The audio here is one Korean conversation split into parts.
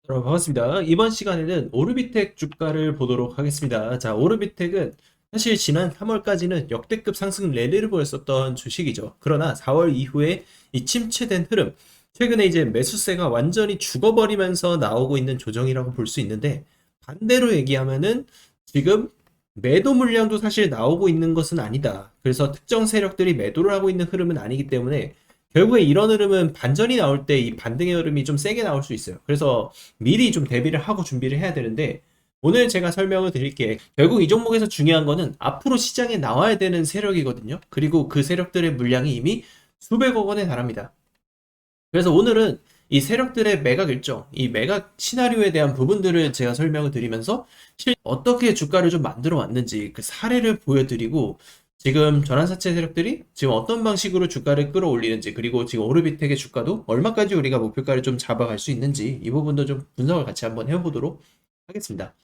여러분 반갑습니다. 이번 시간에는 오르비텍 주가를 보도록 하겠습니다. 자, 오르비텍은 사실 지난 3월까지는 역대급 상승 랠리를 보였었던 주식이죠. 그러나 4월 이후에 이 침체된 흐름, 최근에 이제 매수세가 완전히 죽어버리면서 나오고 있는 조정이라고 볼 수 있는데, 반대로 얘기하면은 지금 매도 물량도 사실 나오고 있는 것은 아니다. 그래서 특정 세력들이 매도를 하고 있는 흐름은 아니기 때문에 결국에 이런 흐름은 반전이 나올 때 이 반등의 흐름이 좀 세게 나올 수 있어요. 그래서 미리 좀 대비를 하고 준비를 해야 되는데, 오늘 제가 설명을 드릴게. 결국 이 종목에서 중요한 거는 앞으로 시장에 나와야 되는 세력이거든요. 그리고 그 세력들의 물량이 이미 수백억 원에 달합니다. 그래서 오늘은 이 세력들의 매각 일정, 이 매각 시나리오에 대한 부분들을 제가 설명을 드리면서 어떻게 주가를 좀 만들어 왔는지 그 사례를 보여드리고, 지금 전환사채 세력들이 지금 어떤 방식으로 주가를 끌어올리는지, 그리고 지금 오르비텍의 주가도 얼마까지 우리가 목표가를 좀 잡아갈 수 있는지, 이 부분도 좀 분석을 같이 한번 해보도록 하겠습니다.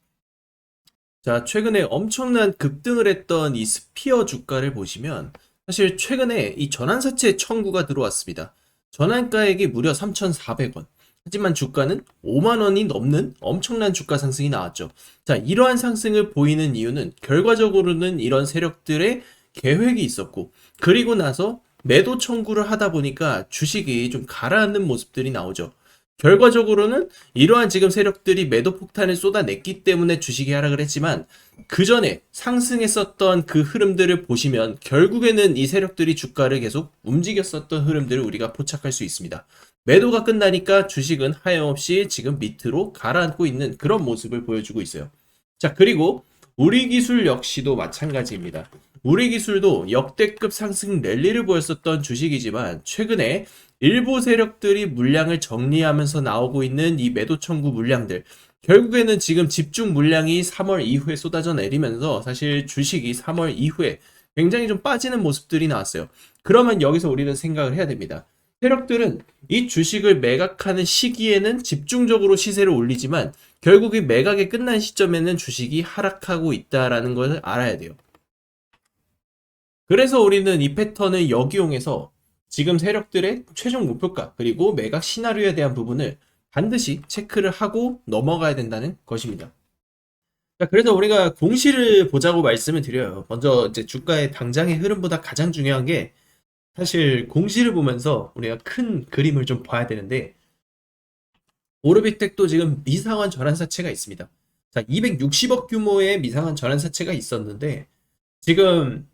자, 최근에 엄청난 급등을 했던 이 스피어 주가를 보시면, 사실 최근에 이 전환사채 청구가 들어왔습니다. 전환가액이 무려 3,400원. 하지만 주가는 5만 원이 넘는 엄청난 주가 상승이 나왔죠. 자, 이러한 상승을 보이는 이유는 결과적으로는 이런 세력들의 계획이 있었고, 그리고 나서 매도 청구를 하다 보니까 주식이 좀 가라앉는 모습들이 나오죠. 결과적으로는 이러한 지금 세력들이 매도 폭탄을 쏟아냈기 때문에 주식이 하락을 했지만, 그 전에 상승했었던 그 흐름들을 보시면 결국에는 이 세력들이 주가를 계속 움직였었던 흐름들을 우리가 포착할 수 있습니다. 매도가 끝나니까 주식은 하염없이 지금 밑으로 가라앉고 있는 그런 모습을 보여주고 있어요. 자, 그리고 우리 기술 역시도 마찬가지입니다. 우리 기술도 역대급 상승 랠리를 보였었던 주식이지만, 최근에 일부 세력들이 물량을 정리하면서 나오고 있는 이 매도 청구 물량들, 결국에는 지금 집중 물량이 3월 이후에 쏟아져 내리면서 사실 주식이 3월 이후에 굉장히 좀 빠지는 모습들이 나왔어요. 그러면 여기서 우리는 생각을 해야 됩니다. 세력들은 이 주식을 매각하는 시기에는 집중적으로 시세를 올리지만, 결국에 매각이 끝난 시점에는 주식이 하락하고 있다라는 것을 알아야 돼요. 그래서 우리는 이 패턴을 역이용해서 지금 세력들의 최종 목표가 그리고 매각 시나리오에 대한 부분을 반드시 체크를 하고 넘어가야 된다는 것입니다. 자, 그래서 우리가 공시를 보자고 말씀을 드려요. 먼저 이제 주가의 당장의 흐름보다 가장 중요한 게, 사실 공시를 보면서 우리가 큰 그림을 좀 봐야 되는데, 오르비텍도 지금 미상환 전환사채가 있습니다. 자, 260억 규모의 미상환 전환사채가 있었는데, 지금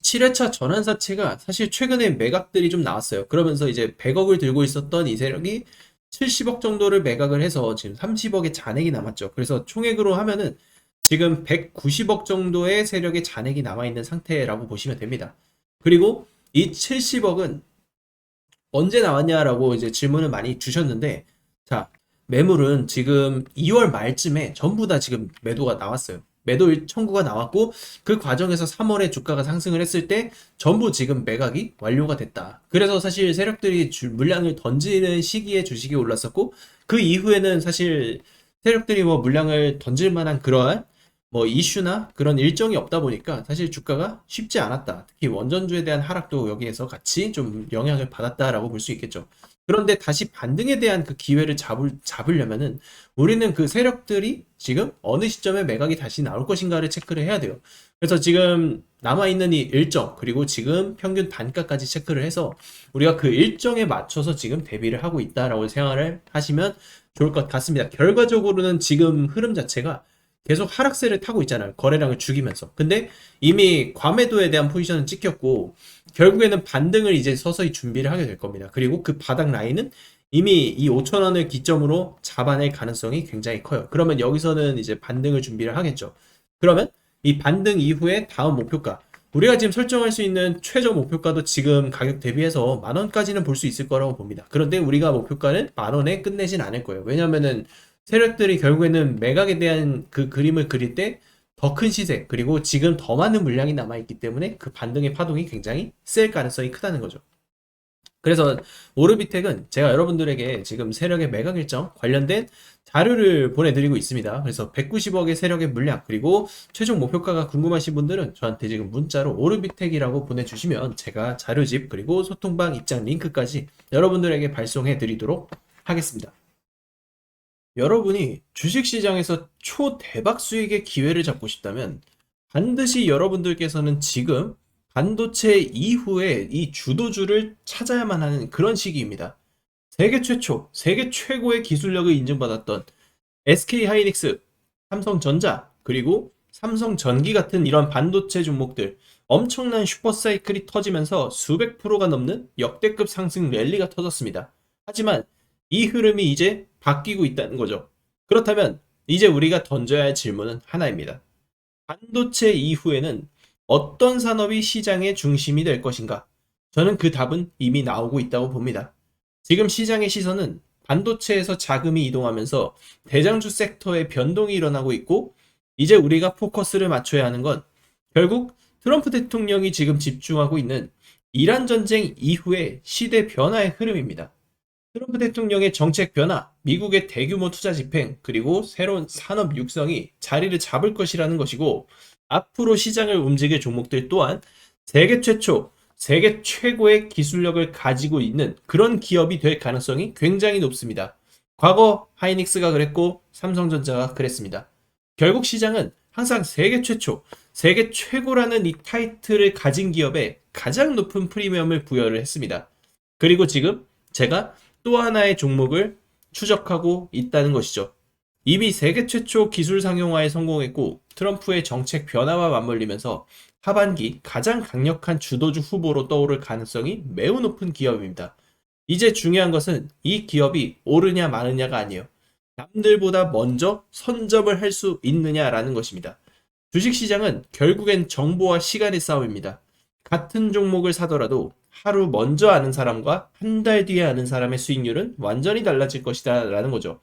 7회차 전환사채가 사실 최근에 매각들이 좀 나왔어요. 그러면서 이제 100억을 들고 있었던 이 세력이 70억 정도를 매각을 해서 지금 30억의 잔액이 남았죠. 그래서 총액으로 하면은 지금 190억 정도의 세력의 잔액이 남아있는 상태라고 보시면 됩니다. 그리고 이 70억은 언제 나왔냐라고 이제 질문을 많이 주셨는데, 자, 매물은 지금 2월 말쯤에 전부 다 지금 매도가 나왔어요. 매도 청구가 나왔고, 그 과정에서 3월에 주가가 상승을 했을 때 전부 지금 매각이 완료가 됐다. 그래서 사실 세력들이 물량을 던지는 시기에 주식이 올랐었고, 그 이후에는 사실 세력들이 뭐 물량을 던질 만한 그러한 뭐 이슈나 그런 일정이 없다 보니까 사실 주가가 쉽지 않았다. 특히 원전주에 대한 하락도 여기에서 같이 좀 영향을 받았다라고 볼 수 있겠죠. 그런데 다시 반등에 대한 그 기회를 잡으려면은 우리는 그 세력들이 지금 어느 시점에 매각이 다시 나올 것인가를 체크를 해야 돼요. 그래서 지금 남아있는 이 일정, 그리고 지금 평균 단가까지 체크를 해서 우리가 그 일정에 맞춰서 지금 대비를 하고 있다라고 생각을 하시면 좋을 것 같습니다. 결과적으로는 지금 흐름 자체가 계속 하락세를 타고 있잖아요. 거래량을 죽이면서. 근데 이미 과매도에 대한 포지션은 찍혔고, 결국에는 반등을 이제 서서히 준비를 하게 될 겁니다. 그리고 그 바닥 라인은 이미 이 5,000원을 기점으로 잡아낼 가능성이 굉장히 커요. 그러면 여기서는 이제 반등을 준비를 하겠죠. 그러면 이 반등 이후에 다음 목표가, 우리가 지금 설정할 수 있는 최저 목표가도 지금 가격 대비해서 10,000원까지는 볼 수 있을 거라고 봅니다. 그런데 우리가 목표가는 10,000원에 끝내진 않을 거예요. 왜냐면은 세력들이 결국에는 매각에 대한 그 그림을 그릴 때 더 큰 시세, 그리고 지금 더 많은 물량이 남아있기 때문에 그 반등의 파동이 굉장히 셀 가능성이 크다는 거죠. 그래서 오르비텍은 제가 여러분들에게 지금 세력의 매각 일정 관련된 자료를 보내드리고 있습니다. 그래서 190억의 세력의 물량, 그리고 최종 목표가가 궁금하신 분들은 저한테 지금 문자로 오르비텍이라고 보내주시면 제가 자료집 그리고 소통방 입장 링크까지 여러분들에게 발송해 드리도록 하겠습니다. 여러분이 주식시장에서 초대박 수익의 기회를 잡고 싶다면 반드시 여러분들께서는 지금 반도체 이후에 이 주도주를 찾아야만 하는 그런 시기입니다. 세계 최초, 세계 최고의 기술력을 인증받았던 SK 하이닉스, 삼성전자, 그리고 삼성전기 같은 이런 반도체 종목들 엄청난 슈퍼사이클이 터지면서 수백 프로가 넘는 역대급 상승 랠리가 터졌습니다. 하지만 이 흐름이 이제 바뀌고 있다는 거죠. 그렇다면 이제 우리가 던져야 할 질문은 하나입니다. 반도체 이후에는 어떤 산업이 시장의 중심이 될 것인가? 저는 그 답은 이미 나오고 있다고 봅니다. 지금 시장의 시선은 반도체에서 자금이 이동하면서 대장주 섹터의 변동이 일어나고 있고, 이제 우리가 포커스를 맞춰야 하는 건 결국 트럼프 대통령이 지금 집중하고 있는 이란 전쟁 이후의 시대 변화의 흐름입니다. 트럼프 대통령의 정책 변화, 미국의 대규모 투자 집행, 그리고 새로운 산업 육성이 자리를 잡을 것이라는 것이고, 앞으로 시장을 움직일 종목들 또한 세계 최초, 세계 최고의 기술력을 가지고 있는 그런 기업이 될 가능성이 굉장히 높습니다. 과거 하이닉스가 그랬고 삼성전자가 그랬습니다. 결국 시장은 항상 세계 최초, 세계 최고라는 이 타이틀을 가진 기업에 가장 높은 프리미엄을 부여를 했습니다. 그리고 지금 제가 또 하나의 종목을 추적하고 있다는 것이죠. 이미 세계 최초 기술 상용화에 성공했고 트럼프의 정책 변화와 맞물리면서 하반기 가장 강력한 주도주 후보로 떠오를 가능성이 매우 높은 기업입니다. 이제 중요한 것은 이 기업이 오르냐 마느냐가 아니에요. 남들보다 먼저 선점을 할 수 있느냐라는 것입니다. 주식시장은 결국엔 정보와 시간의 싸움입니다. 같은 종목을 사더라도 하루 먼저 아는 사람과 한 달 뒤에 아는 사람의 수익률은 완전히 달라질 것이다 라는 거죠.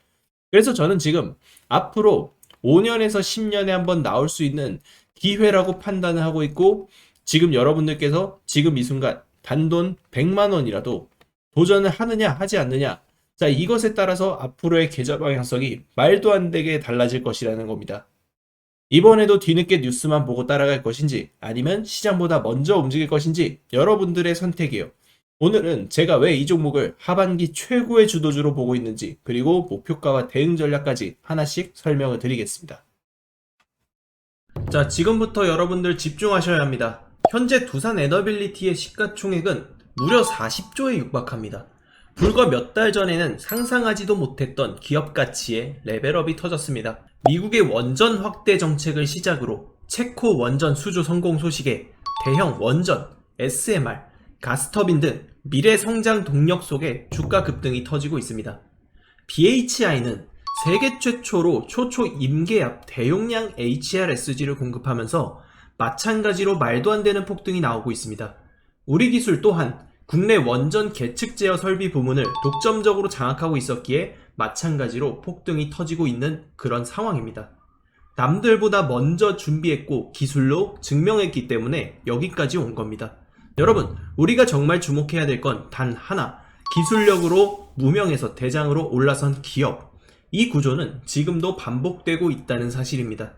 그래서 저는 지금 앞으로 5년에서 10년에 한번 나올 수 있는 기회라고 판단을 하고 있고, 지금 여러분들께서 지금 이 순간 단돈 100만 원이라도 도전을 하느냐 하지 않느냐, 자, 이것에 따라서 앞으로의 계좌 방향성이 말도 안 되게 달라질 것이라는 겁니다. 이번에도 뒤늦게 뉴스만 보고 따라갈 것인지 아니면 시장보다 먼저 움직일 것인지 여러분들의 선택이에요. 오늘은 제가 왜 이 종목을 하반기 최고의 주도주로 보고 있는지, 그리고 목표가와 대응 전략까지 하나씩 설명을 드리겠습니다. 자, 지금부터 여러분들 집중하셔야 합니다. 현재 두산 에너빌리티의 시가총액은 무려 40조에 육박합니다. 불과 몇 달 전에는 상상하지도 못했던 기업 가치의 레벨업이 터졌습니다. 미국의 원전 확대 정책을 시작으로 체코 원전 수주 성공 소식에 대형 원전, SMR, 가스터빈 등 미래 성장 동력 속에 주가 급등이 터지고 있습니다. BHI는 세계 최초로 초초 임계압 대용량 HRSG를 공급하면서 마찬가지로 말도 안 되는 폭등이 나오고 있습니다. 우리 기술 또한 국내 원전 계측 제어 설비 부문을 독점적으로 장악하고 있었기에 마찬가지로 폭등이 터지고 있는 그런 상황입니다. 남들보다 먼저 준비했고 기술로 증명했기 때문에 여기까지 온 겁니다. 여러분, 우리가 정말 주목해야 될 건 단 하나, 기술력으로 무명에서 대장으로 올라선 기업. 이 구조는 지금도 반복되고 있다는 사실입니다.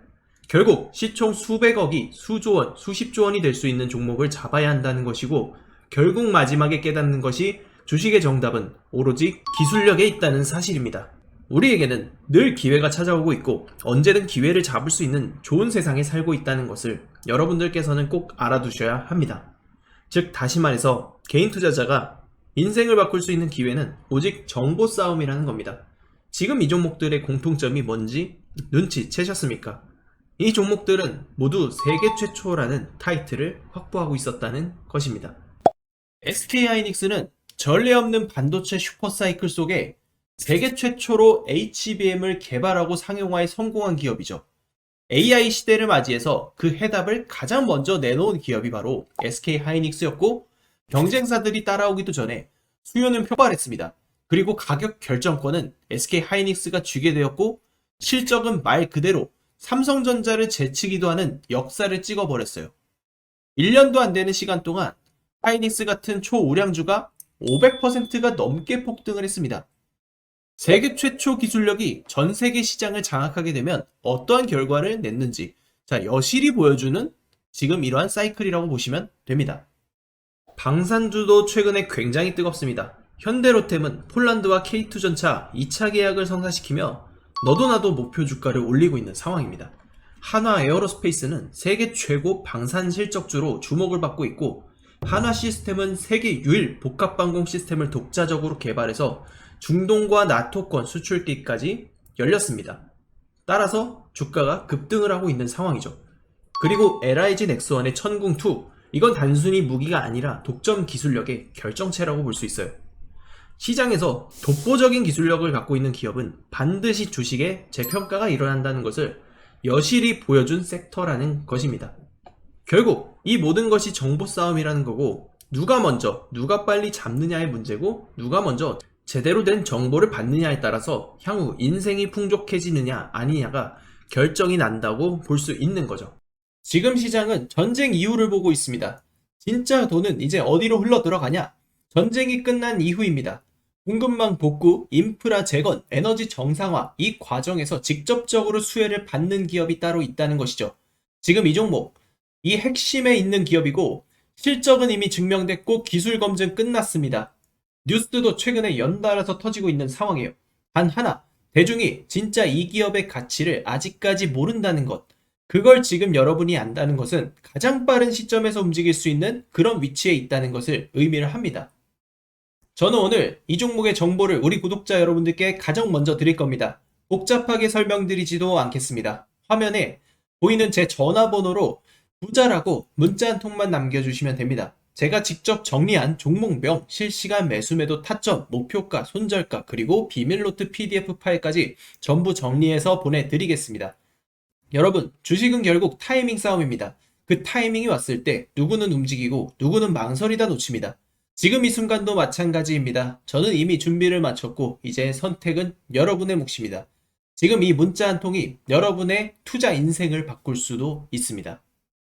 결국 시총 수백억이 수조 원, 수십조 원이 될 수 있는 종목을 잡아야 한다는 것이고, 결국 마지막에 깨닫는 것이 주식의 정답은 오로지 기술력에 있다는 사실입니다. 우리에게는 늘 기회가 찾아오고 있고 언제든 기회를 잡을 수 있는 좋은 세상에 살고 있다는 것을 여러분들께서는 꼭 알아두셔야 합니다. 즉, 다시 말해서 개인 투자자가 인생을 바꿀 수 있는 기회는 오직 정보 싸움이라는 겁니다. 지금 이 종목들의 공통점이 뭔지 눈치채셨습니까? 이 종목들은 모두 세계 최초라는 타이틀을 확보하고 있었다는 것입니다. SK하이닉스는 전례 없는 반도체 슈퍼사이클 속에 세계 최초로 HBM을 개발하고 상용화에 성공한 기업이죠. AI 시대를 맞이해서 그 해답을 가장 먼저 내놓은 기업이 바로 SK하이닉스였고, 경쟁사들이 따라오기도 전에 수요는 폭발했습니다. 그리고 가격 결정권은 SK하이닉스가 쥐게 되었고, 실적은 말 그대로 삼성전자를 제치기도 하는 역사를 찍어버렸어요. 1년도 안 되는 시간 동안 하이닉스 같은 초우량주가 500%가 넘게 폭등을 했습니다. 세계 최초 기술력이 전 세계 시장을 장악하게 되면 어떠한 결과를 냈는지, 자, 여실히 보여주는 지금 이러한 사이클이라고 보시면 됩니다. 방산주도 최근에 굉장히 뜨겁습니다. 현대로템은 폴란드와 K2전차 2차 계약을 성사시키며 너도 나도 목표 주가를 올리고 있는 상황입니다. 한화 에어로스페이스는 세계 최고 방산 실적주로 주목을 받고 있고, 한화 시스템은 세계 유일 복합방공 시스템을 독자적으로 개발해서 중동과 나토권 수출기까지 열렸습니다. 따라서 주가가 급등을 하고 있는 상황이죠. 그리고 LIG 넥스원의 천궁2, 이건 단순히 무기가 아니라 독점 기술력의 결정체라고 볼 수 있어요. 시장에서 독보적인 기술력을 갖고 있는 기업은 반드시 주식에 재평가가 일어난다는 것을 여실히 보여준 섹터라는 것입니다. 결국 이 모든 것이 정보 싸움이라는 거고, 누가 먼저 누가 빨리 잡느냐의 문제고, 누가 먼저 제대로 된 정보를 받느냐에 따라서 향후 인생이 풍족해지느냐 아니냐가 결정이 난다고 볼 수 있는 거죠. 지금 시장은 전쟁 이후를 보고 있습니다. 진짜 돈은 이제 어디로 흘러 들어가냐? 전쟁이 끝난 이후입니다. 공급망 복구, 인프라 재건, 에너지 정상화, 이 과정에서 직접적으로 수혜를 받는 기업이 따로 있다는 것이죠. 지금 이 종목, 이 핵심에 있는 기업이고, 실적은 이미 증명됐고 기술 검증 끝났습니다. 뉴스도 최근에 연달아서 터지고 있는 상황이에요. 단 하나, 대중이 진짜 이 기업의 가치를 아직까지 모른다는 것. 그걸 지금 여러분이 안다는 것은 가장 빠른 시점에서 움직일 수 있는 그런 위치에 있다는 것을 의미를 합니다. 저는 오늘 이 종목의 정보를 우리 구독자 여러분들께 가장 먼저 드릴 겁니다. 복잡하게 설명드리지도 않겠습니다. 화면에 보이는 제 전화번호로 부자라고 문자 한 통만 남겨주시면 됩니다. 제가 직접 정리한 종목명, 실시간 매수매도 타점, 목표가, 손절가, 그리고 비밀노트 PDF 파일까지 전부 정리해서 보내드리겠습니다. 여러분, 주식은 결국 타이밍 싸움입니다. 그 타이밍이 왔을 때 누구는 움직이고 누구는 망설이다 놓칩니다. 지금 이 순간도 마찬가지입니다. 저는 이미 준비를 마쳤고 이제 선택은 여러분의 몫입니다. 지금 이 문자 한 통이 여러분의 투자 인생을 바꿀 수도 있습니다.